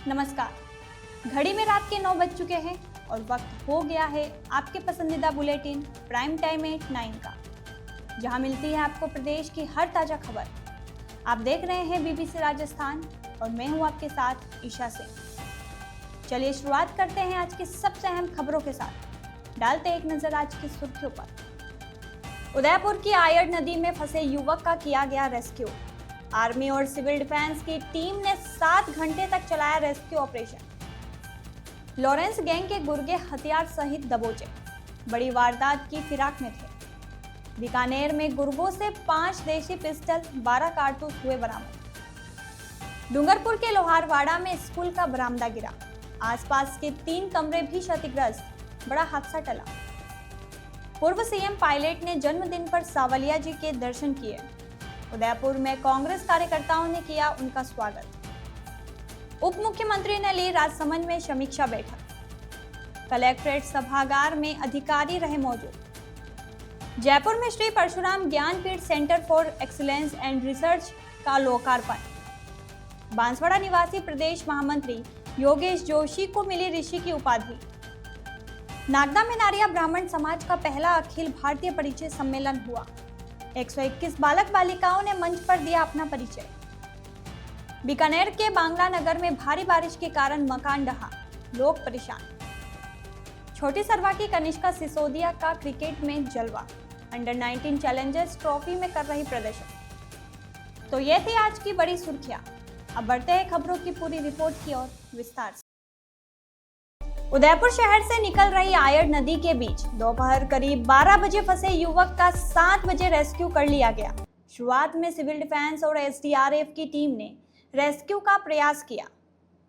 नमस्कार। घड़ी में रात के 9 बज चुके हैं और वक्त हो गया है आपके पसंदीदा बुलेटिन प्राइम टाइम 8-9 का, जहां मिलती है आपको प्रदेश की हर ताजा खबर। आप देख रहे हैं बीबीसी राजस्थान और मैं हूं आपके साथ ईशा सिंह। चलिए शुरुआत करते हैं आज की सबसे अहम खबरों के साथ। डालते एक नजर आज की सुर्खियों पर। उदयपुर की आयड़ नदी में फंसे युवक का किया गया रेस्क्यू। आर्मी और सिविल डिफेंस की टीम ने 7 घंटे तक चलाया रेस्क्यू ऑपरेशन। लॉरेंस गैंग के गुर्गे हथियार सहित दबोचे, बड़ी वारदात की फिराक में थे। बीकानेर में गुर्गों से 5 देशी पिस्टल 12 कारतूस हुए बरामद। डूंगरपुर के लोहारवाड़ा में स्कूल का बरामदा गिरा, आसपास के 3 कमरे भी क्षतिग्रस्त, बड़ा हादसा टला। पूर्व सीएम पायलट ने जन्मदिन पर सांवलिया जी के दर्शन किए। उदयपुर में कांग्रेस कार्यकर्ताओं ने किया उनका स्वागत। उप मुख्यमंत्री ने ली राजसमंद में समीक्षा बैठक। कलेक्ट्रेट सभागार में अधिकारी रहे मौजूद। जयपुर में Shri Parshuram Gyanpeeth centre for excellence and research का लोकार्पण। बांसवाड़ा निवासी प्रदेश महामंत्री योगेश जोशी को मिली ऋषि की उपाधि। नागदा में नारिया ब्राह्मण समाज का पहला अखिल भारतीय परिचय सम्मेलन हुआ। 121 बालक बालिकाओं ने मंच पर दिया अपना परिचय। बीकानेर के बांग्ला नगर में भारी बारिश के कारण मकान ढहा, लोग परेशान। छोटी सरवा की कनिष्का सिसोदिया का क्रिकेट में जलवा, अंडर 19 चैलेंजर्स ट्रॉफी में कर रही प्रदर्शन। तो ये थी आज की बड़ी सुर्खियां। अब बढ़ते हैं खबरों की पूरी रिपोर्ट की ओर विस्तार से। उदयपुर शहर से निकल रही आयड़ नदी के बीच दोपहर करीब 12 बजे फंसे युवक का 7 बजे रेस्क्यू कर लिया गया। शुरुआत में सिविल डिफेंस और एसडीआरएफ की टीम ने रेस्क्यू का प्रयास किया,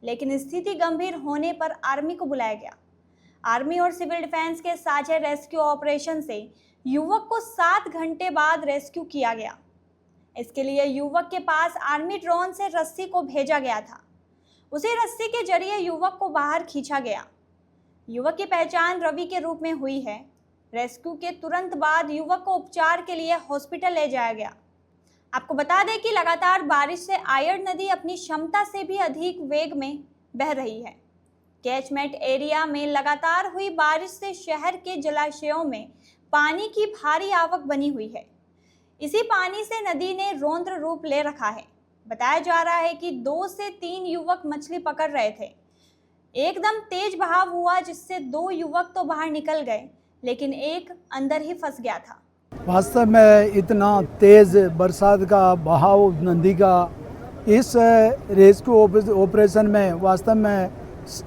लेकिन स्थिति गंभीर होने पर आर्मी को बुलाया गया। आर्मी और सिविल डिफेंस के साझे रेस्क्यू ऑपरेशन से युवक को 7 घंटे बाद रेस्क्यू किया गया। इसके लिए युवक के पास आर्मी ड्रोन से रस्सी को भेजा गया था। उसी रस्सी के जरिए युवक को बाहर खींचा गया। युवक की पहचान रवि के रूप में हुई है। रेस्क्यू के तुरंत बाद युवक को उपचार के लिए हॉस्पिटल ले जाया गया। आपको बता दें कि लगातार बारिश से आयड़ नदी अपनी क्षमता से भी अधिक वेग में बह रही है। कैचमेंट एरिया में लगातार हुई बारिश से शहर के जलाशयों में पानी की भारी आवक बनी हुई है। इसी पानी से नदी ने रौद्र रूप ले रखा है। बताया जा रहा है कि 2 से 3 युवक मछली पकड़ रहे थे। एकदम तेज बहाव हुआ, जिससे 2 युवक तो बाहर निकल गए, लेकिन एक अंदर ही फंस गया था। वास्तव में इतना तेज बरसात का बहाव नदी का इस रेस्क्यू ऑपरेशन में वास्तव में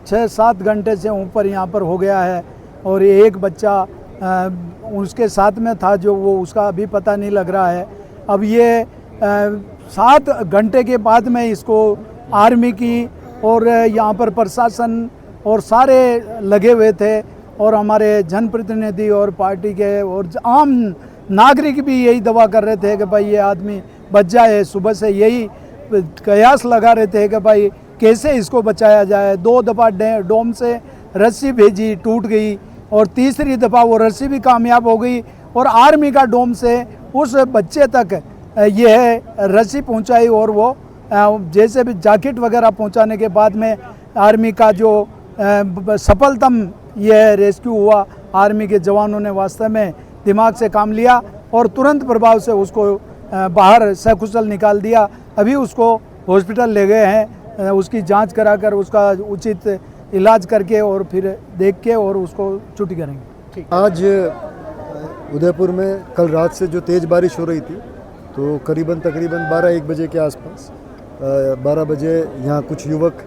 6-7 घंटे से ऊपर यहाँ पर हो गया है। और एक बच्चा उसके साथ में था, जो वो उसका अभी पता नहीं लग रहा है। अब ये 7 घंटे के बाद में इसको आर्मी की और यहाँ पर प्रशासन और सारे लगे हुए थे, और हमारे जनप्रतिनिधि और पार्टी के और आम नागरिक भी यही दवा कर रहे थे कि भाई ये आदमी बच जाए। सुबह से यही कयास लगा रहे थे कि भाई कैसे इसको बचाया जाए। 2 दफ़ा डोम से रस्सी भेजी, टूट गई, और तीसरी दफ़ा वो रस्सी भी कामयाब हो गई, और आर्मी का डोम से उस बच्चे तक यह रस्सी पहुंचाई, और वो जैसे भी जैकेट वगैरह पहुंचाने के बाद में आर्मी का जो सफलतम यह रेस्क्यू हुआ। आर्मी के जवानों ने वास्तव में दिमाग से काम लिया और तुरंत प्रभाव से उसको बाहर सकुशल निकाल दिया। अभी उसको हॉस्पिटल ले गए हैं, उसकी जांच कराकर उसका उचित इलाज करके और फिर देख के और उसको छुट्टी करेंगे। आज उदयपुर में कल रात से जो तेज़ बारिश हो रही थी, तो तकरीबन 12-1 बजे के आसपास 12 बजे यहाँ कुछ युवक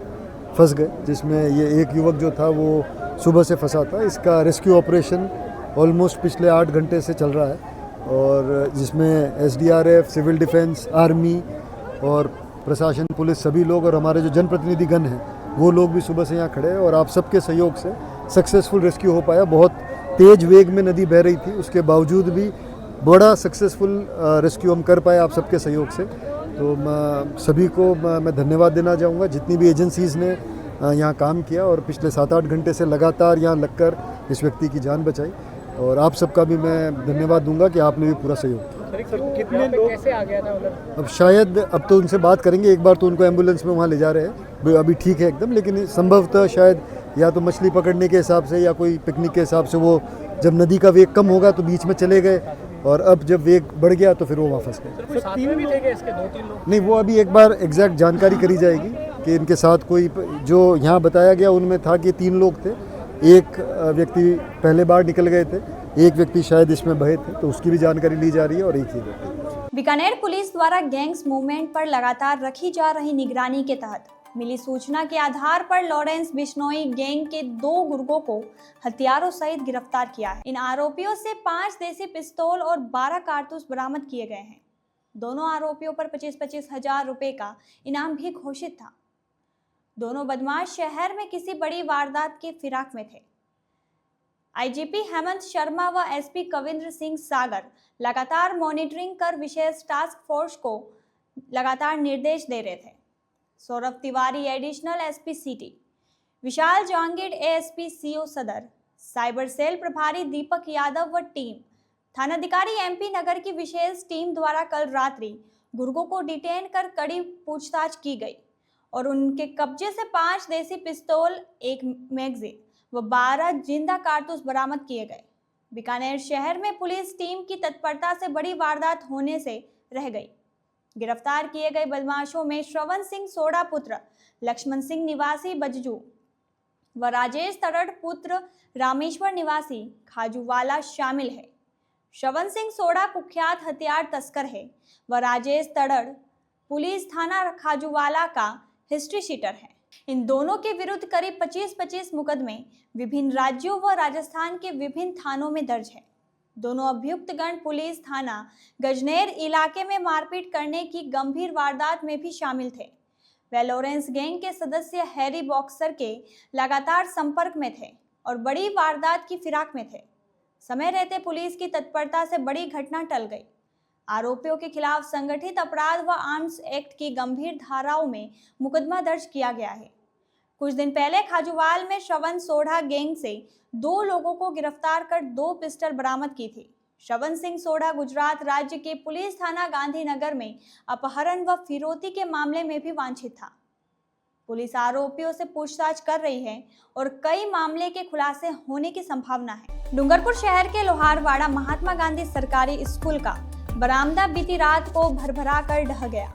फंस गए, जिसमें ये एक युवक जो था वो सुबह से फंसा था। इसका रेस्क्यू ऑपरेशन ऑलमोस्ट पिछले 8 घंटे से चल रहा है, और जिसमें एसडीआरएफ, सिविल डिफेंस, आर्मी और प्रशासन, पुलिस, सभी लोग, और हमारे जो जनप्रतिनिधिगण हैं वो लोग भी सुबह से यहाँ खड़े हैं। और आप सबके सहयोग से सक्सेसफुल रेस्क्यू हो पाया। बहुत तेज़ वेग में नदी बह रही थी, उसके बावजूद भी बड़ा सक्सेसफुल रेस्क्यू हम कर पाए आप सबके सहयोग से। तो सभी को मैं धन्यवाद देना चाहूँगा, जितनी भी एजेंसीज़ ने यहाँ काम किया और पिछले 7-8 घंटे से लगातार यहाँ लगकर इस व्यक्ति की जान बचाई। और आप सबका भी मैं धन्यवाद दूंगा कि आपने भी पूरा सहयोग किया। कितने लोग कैसे आ गया था मतलब? अब शायद अब तो उनसे बात करेंगे, एक बार तो उनको एम्बुलेंस में वहाँ ले जा रहे हैं, अभी ठीक है एकदम, लेकिन संभवतः शायद या तो मछली पकड़ने के हिसाब से या कोई पिकनिक के हिसाब से वो जब नदी का वेग कम होगा तो बीच में चले गए, और अब जब वेग बढ़ गया तो फिर वो वहाँ फंस गए। साथ में भी थे क्या इसके 2-3 लोग? नहीं, वो अभी एक बार एग्जैक्ट जानकारी करी जाएगी कि इनके साथ कोई, जो यहाँ बताया गया उनमें था कि 3 लोग थे, एक व्यक्ति पहले बार निकल गए थे, एक व्यक्ति शायद इसमें बहे थे, तो उसकी भी जानकारी ली जा रही है, और एक ही व्यक्ति। बीकानेर पुलिस द्वारा गैंग्स मूवमेंट पर लगातार रखी जा रही निगरानी के तहत मिली सूचना के आधार पर लॉरेंस बिश्नोई गैंग के 2 गुर्गों को हथियारों सहित गिरफ्तार किया है। इन आरोपियों से 5 देसी पिस्तौल और 12 कारतूस बरामद किए गए हैं। दोनों आरोपियों पर 25-25 हजार रुपए का इनाम भी घोषित था। दोनों बदमाश शहर में किसी बड़ी वारदात के फिराक में थे। आईजीपी हेमंत शर्मा व एसपी कविंद्र सिंह सागर लगातार मॉनिटरिंग कर विशेष टास्क फोर्स को लगातार निर्देश दे रहे थे। Saurabh Tiwari additional SP city, Vishal Jahangir ASP CO Sadar, cyber cell प्रभारी दीपक यादव व टीम, थानाधिकारी एमपी नगर की विशेष टीम द्वारा कल रात्रि गुर्गों को डिटेन कर कड़ी पूछताछ की गई और उनके कब्जे से 5 देसी पिस्तौल, 1 मैगजीन व 12 जिंदा कारतूस बरामद किए गए। बीकानेर शहर में पुलिस टीम की तत्परता से बड़ी वारदात होने से रह गई। गिरफ्तार किए गए बदमाशों में श्रवण सिंह सोडा पुत्र लक्ष्मण सिंह निवासी बज्जू व राजेश तड़ड़ पुत्र रामेश्वर निवासी खाजूवाला शामिल है। श्रवण सिंह सोडा कुख्यात हथियार तस्कर है व राजेश तड़ड़ पुलिस थाना खाजूवाला का हिस्ट्री शीटर है। इन दोनों के विरुद्ध करीब 25-25 मुकदमे विभिन्न राज्यों व राजस्थान के विभिन्न थानों में दर्ज है। दोनों अभियुक्तगण पुलिस थाना गजनेर इलाके में मारपीट करने की गंभीर वारदात में भी शामिल थे। वे लॉरेंस गैंग के सदस्य हैरी बॉक्सर के लगातार संपर्क में थे और बड़ी वारदात की फिराक में थे। समय रहते पुलिस की तत्परता से बड़ी घटना टल गई। आरोपियों के खिलाफ संगठित अपराध व आर्म्स एक्ट की गंभीर धाराओं में मुकदमा दर्ज किया गया है। कुछ दिन पहले खाजूवाल में श्रवण सोढ़ा गैंग से 2 लोगों को गिरफ्तार कर 2 पिस्टल बरामद की थी। श्रवण सिंह सोढ़ा गुजरात राज्य के पुलिस थाना गांधीनगर में अपहरण व फिरौती के मामले में भी वांछित था। पुलिस आरोपियों से पूछताछ कर रही है और कई मामले के खुलासे होने की संभावना है। डूंगरपुर शहर के लोहारवाड़ा महात्मा गांधी सरकारी स्कूल का बरामदा बीती रात को भरभरा कर ढह गया।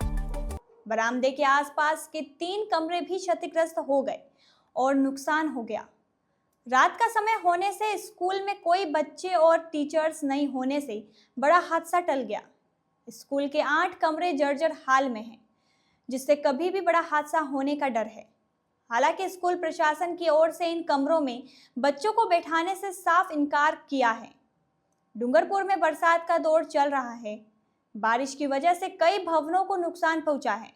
बरामदे के आसपास के 3 कमरे भी क्षतिग्रस्त हो गए और नुकसान हो गया। रात का समय होने से स्कूल में कोई बच्चे और टीचर्स नहीं होने से बड़ा हादसा टल गया। स्कूल के 8 कमरे जर्जर हाल में हैं, जिससे कभी भी बड़ा हादसा होने का डर है। हालांकि स्कूल प्रशासन की ओर से इन कमरों में बच्चों को बैठाने से साफ इनकार किया है। डूंगरपुर में बरसात का दौर चल रहा है। बारिश की वजह से कई भवनों को नुकसान पहुंचा है।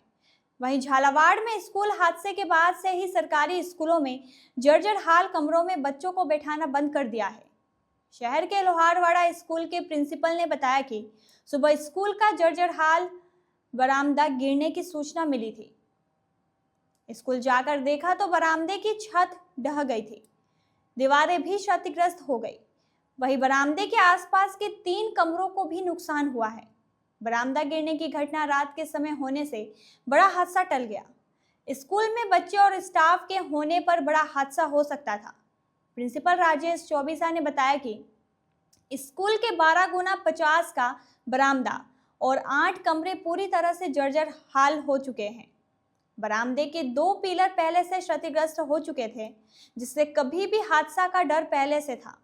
वहीं झालावाड़ में स्कूल हादसे के बाद से ही सरकारी स्कूलों में जर्जर हाल कमरों में बच्चों को बैठाना बंद कर दिया है। शहर के लोहारवाड़ा स्कूल के प्रिंसिपल ने बताया कि सुबह स्कूल का जर्जर हाल बरामदा गिरने की सूचना मिली थी। स्कूल जाकर देखा तो बरामदे की छत ढह गई थी, दीवारें भी क्षतिग्रस्त हो गई। वहीं बरामदे के आसपास के 3 कमरों को भी नुकसान हुआ है। बरामदा गिरने की घटना रात के समय होने से बड़ा हादसा टल गया। स्कूल में बच्चे और स्टाफ के होने पर बड़ा हादसा हो सकता था। प्रिंसिपल राजेश चौबीसा ने बताया कि स्कूल के 12x50 का बरामदा और 8 कमरे पूरी तरह से जर्जर हाल हो चुके हैं। बरामदे के 2 पिलर पहले से क्षतिग्रस्त हो चुके थे, जिससे कभी भी हादसा का डर पहले से था।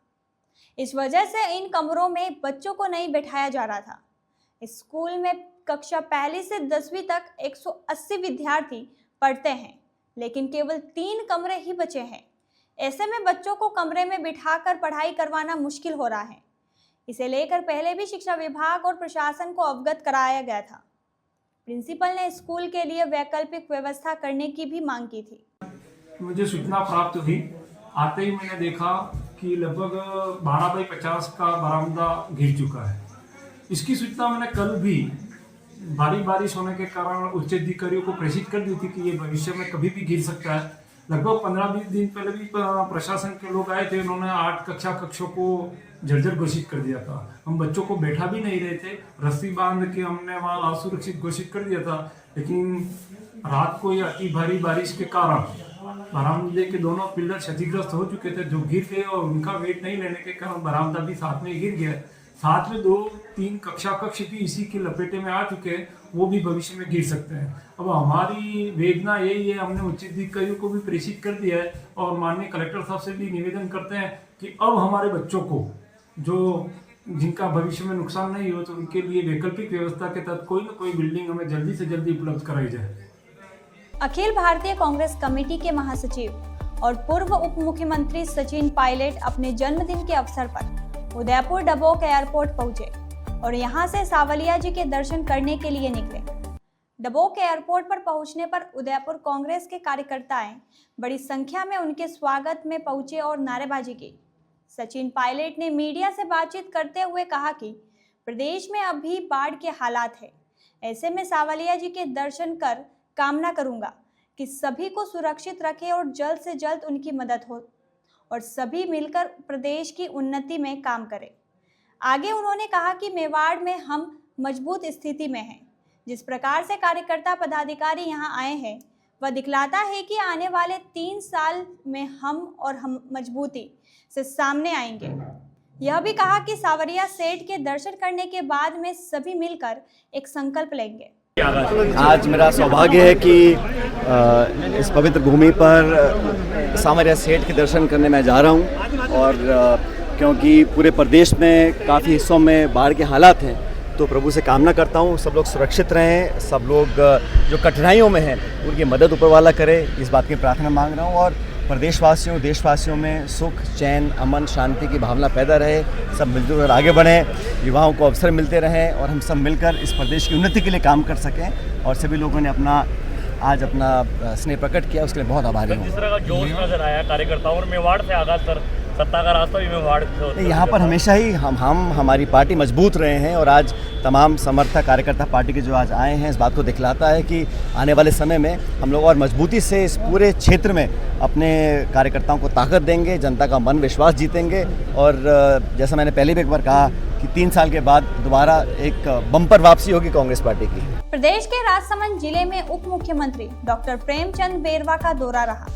इस वजह से इन कमरों में बच्चों को नहीं बैठाया जा रहा था। स्कूल में कक्षा 1 से 10वीं तक 180 विद्यार्थी पढ़ते हैं, लेकिन केवल 3 कमरे ही बचे हैं। ऐसे में बच्चों को कमरे में बिठाकर पढ़ाई करवाना मुश्किल हो रहा है। इसे लेकर पहले भी शिक्षा विभाग और प्रशासन को अवगत कराया गया था। प्रिंसिपल ने स्कूल के लिए वैकल्पिक व्यवस्था करने की भी मांग की थी। मुझे सूचना प्राप्त हुई, आते ही मैंने देखा कि लगभग 12x50 का बरामदा गिर चुका है। इसकी सूचना मैंने कल भी भारी बारिश होने के कारण उच्च अधिकारियों को प्रेषित कर दी थी कि ये भविष्य में कभी भी गिर सकता है। लगभग 15-20 दिन पहले भी प्रशासन के लोग आए थे, उन्होंने 8 कक्षों को जर्जर घोषित कर दिया था। हम बच्चों को बैठा भी नहीं रहे थे, रस्सी बांध के हमने वहाँ असुरक्षित घोषित कर दिया था। लेकिन रात को ये अति भारी बारिश के कारण बरामदे के दोनों पिलर क्षतिग्रस्त हो चुके थे, जो गिर गए और उनका वेट नहीं लेने के कारण बरामदा भी साथ में गिर गया। साथ में 2-3 कक्ष भी इसी के लपेटे में आ चुके हैं, वो भी भविष्य में गिर सकते हैं। अब हमारी वेदना यही है, हमने उचित अधिकारियों को भी प्रेषित कर दिया है और माननीय कलेक्टर साहब से भी निवेदन करते हैं कि अब हमारे बच्चों को जो जिनका भविष्य में नुकसान नहीं हो, तो उनके लिए वैकल्पिक व्यवस्था के तहत कोई न कोई बिल्डिंग हमें जल्दी से जल्दी उपलब्ध कराई जाए। अखिल भारतीय कांग्रेस कमेटी के महासचिव और पूर्व उप मुख्यमंत्री सचिन पायलट अपने जन्मदिन के अवसर पर उदयपुर डबोक एयरपोर्ट पहुंचे और यहां से सावलिया जी के दर्शन करने के लिए निकले। डबोक एयरपोर्ट पर पहुंचने पर उदयपुर कांग्रेस के कार्यकर्ताएं बड़ी संख्या में उनके स्वागत में पहुंचे और नारेबाजी की। सचिन पायलट ने मीडिया से बातचीत करते हुए कहा कि प्रदेश में अभी बाढ़ के हालात है, ऐसे में सावलिया जी के दर्शन कर कामना करूंगा कि सभी को सुरक्षित रखें और जल्द से जल्द उनकी मदद हो और सभी मिलकर प्रदेश की उन्नति में काम करें। आगे उन्होंने कहा कि मेवाड़ में हम मजबूत स्थिति में हैं। जिस प्रकार से कार्यकर्ता पदाधिकारी यहां आए हैं, वह दिखलाता है कि आने वाले 3 साल में हम मजबूती से सामने आएंगे। यह भी कहा कि सावरिया सेठ के दर्शन करने के बाद में सभी मिलकर एक संकल्प लेंगे। आज मेरा सौभाग्य है कि इस पवित्र भूमि पर सावरिया सेठ के दर्शन करने मैं जा रहा हूं और क्योंकि पूरे प्रदेश में काफ़ी हिस्सों में बाढ़ के हालात हैं, तो प्रभु से कामना करता हूं सब लोग सुरक्षित रहें, सब लोग जो कठिनाइयों में हैं उनकी मदद ऊपर वाला करे, इस बात की प्रार्थना मांग रहा हूं। और प्रदेशवासियों देशवासियों में सुख, चैन, अमन, शांति की भावना पैदा रहे, सब मिलजुल कर आगे बढ़ें, युवाओं को अवसर मिलते रहें और हम सब मिलकर इस प्रदेश की उन्नति के लिए काम कर सकें। और सभी लोगों ने आज अपना स्नेह प्रकट किया, उसके लिए बहुत आभारी हूँ। जिस तरह का जोश नजर आया कार्यकर्ताओं और मेवाड़ से आगाज कर सत्ता का रास्ता भी मेवाड़ से यहाँ पर हमेशा ही हमारी पार्टी मजबूत रहे हैं और आज तमाम समर्थक कार्यकर्ता पार्टी के जो आज आए हैं, इस बात को दिखलाता है कि आने वाले समय में हम लोग और मजबूती से इस पूरे क्षेत्र में अपने कार्यकर्ताओं को ताकत देंगे, जनता का मन विश्वास जीतेंगे। और जैसा मैंने पहले भी एक बार कहा कि 3 साल के बाद दोबारा एक बम्पर वापसी होगी कांग्रेस पार्टी की। प्रदेश के राजसमंद जिले में उप मुख्यमंत्री डॉक्टर प्रेमचंद बेरवा का दौरा रहा।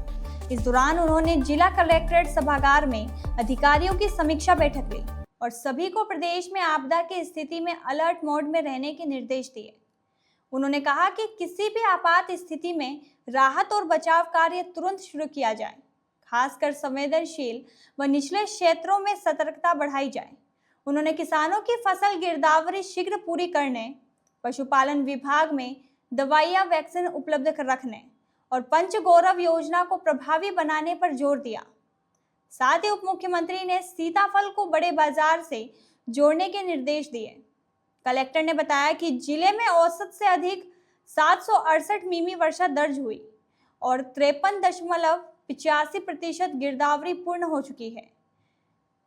इस दौरान उन्होंने जिला कलेक्ट्रेट सभागार में अधिकारियों की समीक्षा बैठक ली और सभी को प्रदेश में आपदा की स्थिति में अलर्ट मोड में रहने के निर्देश दिए। उन्होंने कहा कि किसी भी आपात स्थिति में राहत और बचाव कार्य तुरंत शुरू किया जाए, खासकर संवेदनशील व निचले क्षेत्रों में सतर्कता बढ़ाई जाए। उन्होंने किसानों की फसल गिरदावरी शीघ्र पूरी करने, पशुपालन विभाग में दवाइयां, वैक्सीन उपलब्ध रखने और पंचगौरव योजना को प्रभावी बनाने पर जोर दिया। साथ ही उप मुख्यमंत्री ने सीताफल को बड़े बाजार से जोड़ने के निर्देश दिए। कलेक्टर ने बताया कि जिले में औसत से अधिक 768 मिमी वर्षा दर्ज हुई और 53.85% गिरदावरी पूर्ण हो चुकी है।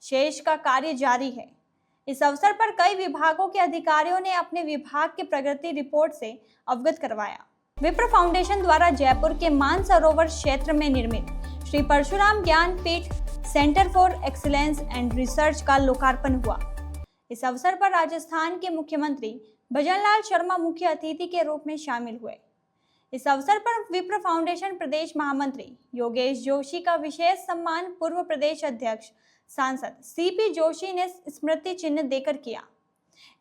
शेष का कार्य जारी है। इस अवसर पर कई विभागों के अधिकारियों ने अपने विभाग की प्रगति रिपोर्ट से अवगत करवाया। विप्र फाउंडेशन द्वारा जयपुर के मानसरोवर क्षेत्र में निर्मित Shri Parshuram Gyanpeeth centre for excellence and research का लोकार्पण हुआ। इस अवसर पर राजस्थान के मुख्यमंत्री भजनलाल शर्मा मुख्य अतिथि के रूप में शामिल हुए। इस अवसर पर विप्र फाउंडेशन प्रदेश महामंत्री योगेश जोशी का विशेष सम्मान पूर्व प्रदेश अध्यक्ष सांसद सीपी जोशी ने स्मृति चिन्ह देकर किया।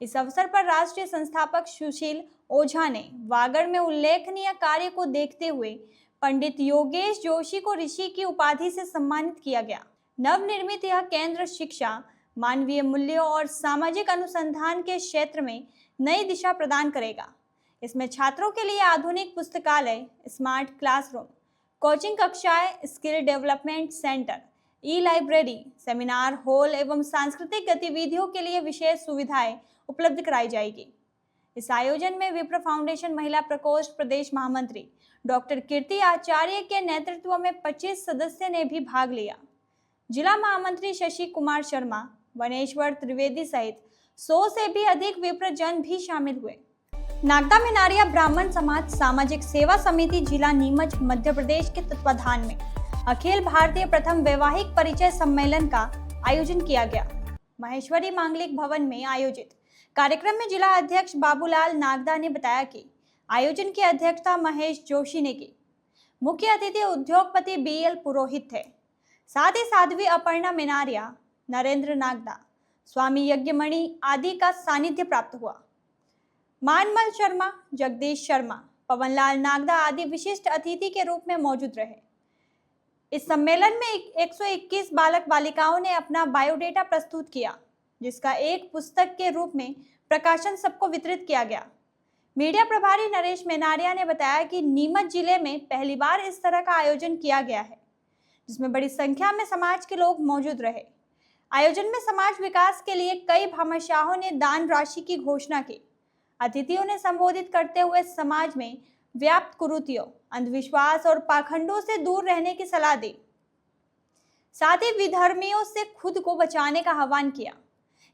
इस अवसर पर राष्ट्रीय संस्थापक सुशील ओझा ने वागड़ में उल्लेखनीय कार्य को देखते हुए पंडित योगेश जोशी को ऋषि की उपाधि से सम्मानित किया गया। नवनिर्मित यह केंद्र शिक्षा, मानवीय मूल्यों और सामाजिक अनुसंधान के क्षेत्र में नई दिशा प्रदान करेगा। इसमें छात्रों के लिए आधुनिक पुस्तकालय, स्मार्ट क्लासरूम, कोचिंग कक्षाएं, skill development centre, e-library, seminar hall एवं सांस्कृतिक गतिविधियों के लिए विशेष सुविधाएं उपलब्ध कराई जाएगी। इस आयोजन में विप्र फाउंडेशन महिला प्रकोष्ठ प्रदेश महामंत्री डॉक्टर कीर्ति आचार्य के नेतृत्व में 25 सदस्य ने भी भाग लिया। जिला महामंत्री शशि कुमार शर्मा, वनेश्वर त्रिवेदी सहित 100 से भी अधिक विप्र जन भी शामिल हुए। नागदा मेनारिया ब्राह्मण समाज सामाजिक सेवा समिति जिला नीमच मध्य प्रदेश के तत्वाधान में अखिल भारतीय प्रथम वैवाहिक परिचय सम्मेलन का आयोजन किया गया। महेश्वरी मांगलिक भवन में आयोजित कार्यक्रम में जिला अध्यक्ष बाबूलाल नागदा ने बताया कि आयोजन की अध्यक्षता महेश जोशी ने की। मुख्य अतिथि उद्योगपति BL पुरोहित थे। साथ ही साध्वी अपर्णा मेनारिया, नरेंद्र नागदा, स्वामी यज्ञमणि आदि का सानिध्य प्राप्त हुआ। मानमल शर्मा, जगदीश शर्मा, पवनलाल नागदा आदि विशिष्ट अतिथि के रूप में मौजूद रहे। इस सम्मेलन में 121 बालक बालिकाओं ने अपना बायोडेटा प्रस्तुत किया, जिसका एक पुस्तक के रूप में प्रकाशन सबको वितरित किया गया। मीडिया प्रभारी नरेश मेनारिया ने बताया कि नीमच जिले में पहली बार इस तरह का आयोजन किया गया है, जिसमें बड़ी संख्या में समाज के लोग मौजूद रहे। आयोजन में समाज विकास के लिए कई भामाशाहों ने दान राशि की घोषणा की। अतिथियों ने संबोधित करते हुए समाज में व्याप्त कुरीतियों, अंधविश्वास और पाखंडों से दूर रहने की सलाह दी। साथ ही विधर्मियों से खुद को बचाने का आह्वान किया।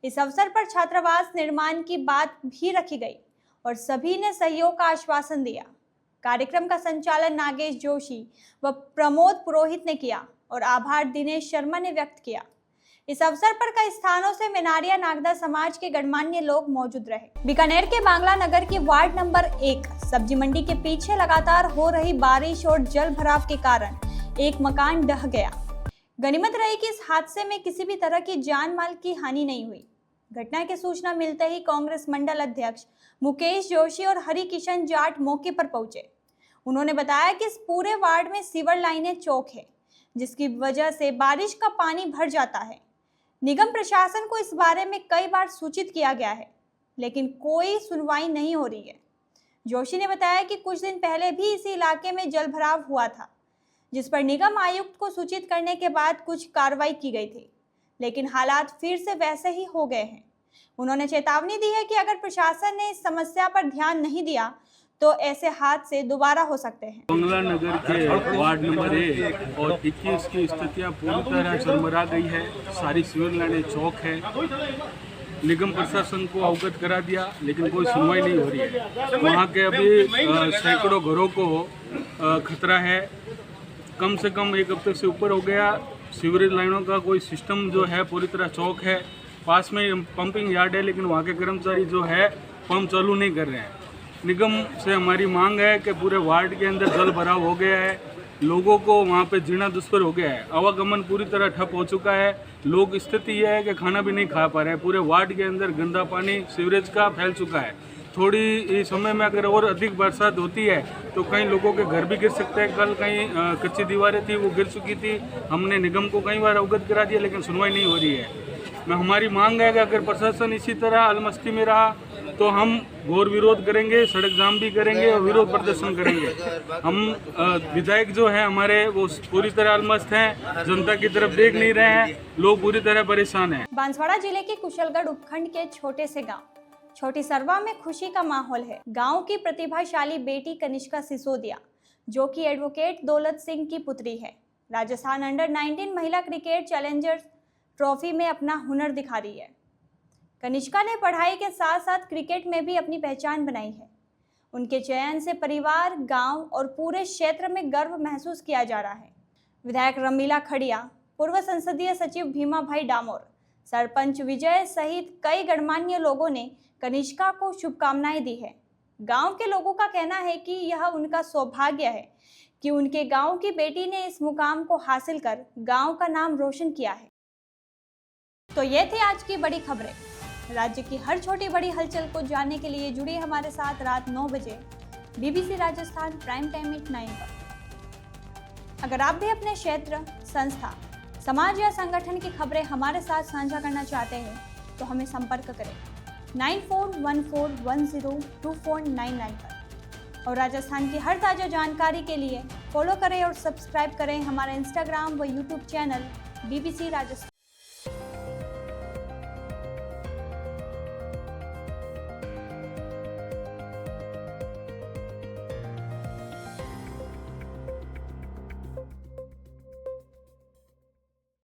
इस अवसर पर छात्रावास निर्माण की बात भी रखी गई और सभी ने सहयोग का आश्वासन दिया। कार्यक्रम का संचालन नागेश जोशी व प्रमोद पुरोहित ने किया और आभार दिनेश शर्मा ने व्यक्त किया। इस अवसर पर कई स्थानों से मेनारिया नागदा समाज के गणमान्य लोग मौजूद रहे। बीकानेर के बांग्ला नगर के वार्ड नंबर 1 सब्जी मंडी के पीछे लगातार हो रही बारिश और जल भराव के कारण एक मकान ढह गया। गनीमत रही कि इस हादसे में किसी भी तरह की जान माल की हानि नहीं हुई। घटना की सूचना मिलते ही कांग्रेस मंडल अध्यक्ष मुकेश जोशी और हरि किशन जाट मौके पर पहुंचे। उन्होंने बताया कि इस पूरे वार्ड में सीवर लाइनें चौक है, जिसकी वजह से बारिश का पानी भर जाता है। निगम प्रशासन को इस बारे में कई बार सूचित किया गया है, लेकिन कोई सुनवाई नहीं हो रही है। जोशी ने बताया कि कुछ दिन पहले भी इसी इलाके में जल भराव हुआ था, जिस पर निगम आयुक्त को सूचित करने के बाद कुछ कार्रवाई की गई थी, लेकिन हालात फिर से वैसे ही हो गए हैं। उन्होंने चेतावनी दी है कि अगर प्रशासन ने इस समस्या पर ध्यान नहीं दिया तो ऐसे हादसे दोबारा हो सकते हैं। बांग्ला नगर के वार्ड नंबर 1 और 21 की स्थितियाँ पूरी तरह चरमरा गई है। सारी सीवर लाइनें चौक है। निगम प्रशासन को अवगत करा दिया, लेकिन कोई सुनवाई नहीं हो रही है। वहाँ के अभी सैकड़ों घरों को खतरा है। कम से कम एक हफ्ते से ऊपर हो गया। सीवरेज लाइनों का कोई सिस्टम जो है पूरी तरह चौक है। पास में पंपिंग यार्ड है, लेकिन वहाँ के कर्मचारी जो है पंप चालू नहीं कर रहे हैं। निगम से हमारी मांग है कि पूरे वार्ड के अंदर जल भराव हो गया है। लोगों को वहाँ पे जीना दुष्कर हो गया है। आवागमन पूरी तरह ठप हो चुका है। लोग स्थिति यह है कि खाना भी नहीं खा पा रहे हैं। पूरे वार्ड के अंदर गंदा पानी सीवरेज का फैल चुका है। थोड़ी समय में अगर और अधिक बरसात होती है तो कई लोगों के घर भी गिर सकते हैं। कल कहीं कच्ची दीवारें थी, वो गिर चुकी थी। हमने निगम को कई बार अवगत करा दिया, लेकिन सुनवाई नहीं हो रही है। हमारी मांग है कि अगर प्रशासन इसी तरह अलमस्ती में रहा तो हम घोर विरोध करेंगे, सड़क जाम भी करेंगे और विरोध प्रदर्शन करेंगे। हम विधायक जो है हमारे, वो पूरी तरह अलमस्त हैं, जनता की तरफ देख नहीं रहे हैं। लोग पूरी तरह परेशान हैं। बांसवाड़ा जिले के कुशलगढ़ उपखंड के छोटे से गांव छोटी सरवा में खुशी का माहौल है। गांव की प्रतिभाशाली बेटी कनिष्का सिसोदिया, जो कि एडवोकेट दौलत सिंह की पुत्री है, राजस्थान अंडर 19 महिला क्रिकेट चैलेंजर्स ट्रॉफी में अपना हुनर दिखा रही है। कनिष्का ने पढ़ाई के साथ साथ क्रिकेट में भी अपनी पहचान बनाई है। उनके चयन से परिवार, गांव और पूरे क्षेत्र में गर्व महसूस किया जा रहा है। विधायक रमीला खड़िया, पूर्व संसदीय सचिव भीमा भाई डामोर, सरपंच विजय सहित कई गणमान्य लोगों ने कनिष्का को शुभकामनाएं दी है। गांव के लोगों का कहना है कि यह उनका सौभाग्य है कि उनके गांव की बेटी ने इस मुकाम को हासिल कर गांव का नाम रोशन किया है। तो ये थी आज की बड़ी खबरें। राज्य की हर छोटी बड़ी हलचल को जानने के लिए जुड़िए हमारे साथ रात 9 बजे BBC Rajasthan prime time at 9 पर। अगर आप भी अपने क्षेत्र, संस्था, समाज या संगठन की खबरें हमारे साथ साझा करना चाहते हैं तो हमें संपर्क करें 9414102499 पर। और राजस्थान की हर ताज़ा जानकारी के लिए फॉलो करें और सब्सक्राइब करें हमारा इंस्टाग्राम व यूट्यूब चैनल BBC राजस्थान।